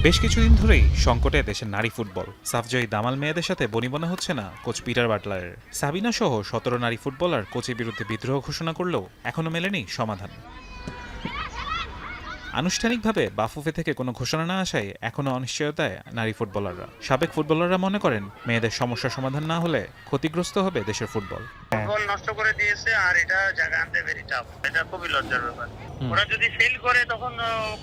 বেশ কিছুদিন ধরেই সংকটে দেশের নারী ফুটবল। সাফজয়ী দামাল মেয়েদের সাথে বনিবনা হচ্ছে না কোচ পিটার বাটলারের। সাবিনা সহ ১৭ নারী ফুটবলার কোচের বিরুদ্ধে বিদ্রোহ ঘোষণা করলেও এখনও মেলেনি সমাধান। আনুষ্ঠানিকভাবে বাফুফে থেকে কোনো ঘোষণা না আসায় এখনও অনিশ্চয়তায় নারী ফুটবলাররা। সাবেক ফুটবলাররা মনে করেন মেয়েদের সমস্যার সমাধান না হলে ক্ষতিগ্রস্ত হবে দেশের ফুটবল। ফুটবল নষ্ট করে দিয়েছে আর এটা জায়গা আনতে ভেরি টাফ। এটা খুবই লজ্জার ব্যাপার। ওরা যদি ফেল করে তখন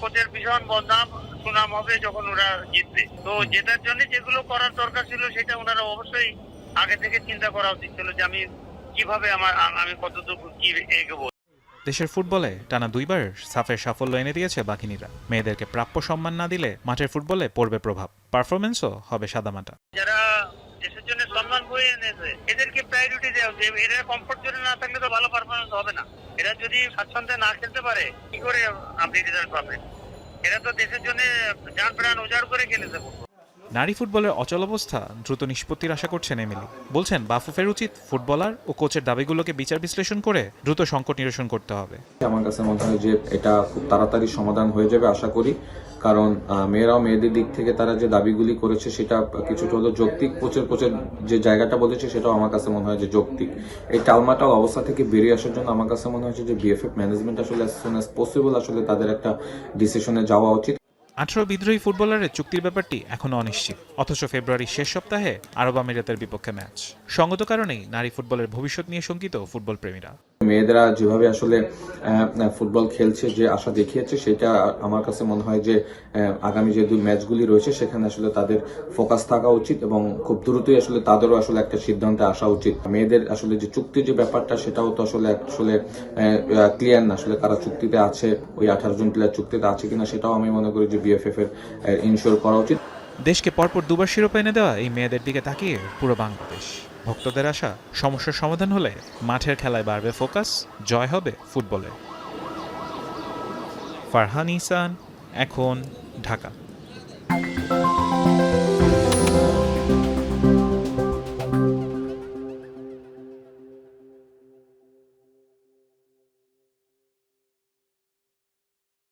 কোচের ভীষণ বদনাম সুনাম হবে যখন ওরা জিতবে। তো জেতার জন্য যেগুলো করার দরকার ছিল সেটা ওনারা অবশ্যই আগে থেকে চিন্তা করা উচিত ছিল যে আমি কিভাবে আমি কতটুকু কি এগোবো। দেশের ফুটবলে টানা দুইবার সাফের সাফল্য এনে দিয়েছে বাঘিনীরা। মেয়েদেরকে প্রাপ্য সম্মান না দিলে মাঠের ফুটবলে পড়বে প্রভাব, পারফরমেন্সও হবে সাদামাটা। যারা দেশের জন্য সম্মান বয়ে এনেছে এদেরকে প্রায়োরিটি দেওয়া উচিত। এরা কমফোর্ট জোনে না থাকলে তো ভালো পারফরমেন্স হবে না। এরা যদি স্বাচ্ছন্দ্যে না খেলতে পারে কি করে আপনি রেজাল্ট পাবেন? এরা তো দেশের জন্য জান প্রাণ উজাড় করে খেলেছে। নারী ফুটবলের অচলাবস্থা দ্রুত নিষ্পত্তির আশা করছেন এমিলি। বলছেন বাফুফের উচিত ফুটবলার ও কোচের দাবিগুলোকে বিচার বিশ্লেষণ করে দ্রুত সংকট নিরসন করতে হবে। আমার কাছে মনে হয় যে এটা খুব তাড়াতাড়ি সমাধান হয়ে যাবে আশা করি, কারণ মেয়েরাও মেয়েদের দিক থেকে তারা যে দাবিগুলি করেছে সেটা কিছুটা হলো যৌক্তিক। কোচের যে জায়গাটা বলেছে সেটাও আমার কাছে মনে হয় যে যৌক্তিক। এই টালমাটাল অবস্থা থেকে বেরিয়ে আসার জন্য আমার কাছে মনে হচ্ছে যে বিএফএফ ম্যানেজমেন্ট আসলে অ্যাজ সুন অ্যাজ পসিবল আসলে তাদের একটা ডিসিশনে যাওয়া উচিত। 18 বিদ্রোহী ফুটবলারের চুক্তির ব্যাপারটি এখনও অনিশ্চিত, অথচ ফেব্রুয়ারির শেষ সপ্তাহে আরব আমিরাতের বিপক্ষে ম্যাচ। সঙ্গত কারণেই নারী ফুটবলের ভবিষ্যৎ নিয়ে শঙ্কিত ফুটবল প্রেমীরা। মেয়েদেরা যেভাবে আসলে ফুটবল খেলছে, যে আশা দেখিয়েছে, সেটা আমার কাছে মনে হয় যে আগামী যে দুই ম্যাচগুলি রয়েছে সেখানে আসলে তাদের ফোকাস থাকা উচিত এবং খুব দ্রুতই আসলে তাদেরও আসলে একটা সিদ্ধান্তে আসা উচিত। মেয়েদের আসলে যে চুক্তির যে ব্যাপারটা সেটাও তো আসলে ক্লিয়ার না, আসলে কারা চুক্তিতে আছে, ওই 18 জন প্লেয়ার চুক্তিতে আছে কিনা সেটাও আমি মনে করি যে বিএফএফ এর ইনশিওর করা উচিত। দেশকে পরপর দুবার শিরোপা এনে দেওয়া এই মেয়েদের দিকে তাকিয়ে পুরো বাংলাদেশ। ভক্তদের আশা সমস্যার সমাধান হলে মাঠের খেলায় বাড়বে ফোকাস, জয় হবে ফুটবলে। ফারহান ইহসান, এখন, ঢাকা।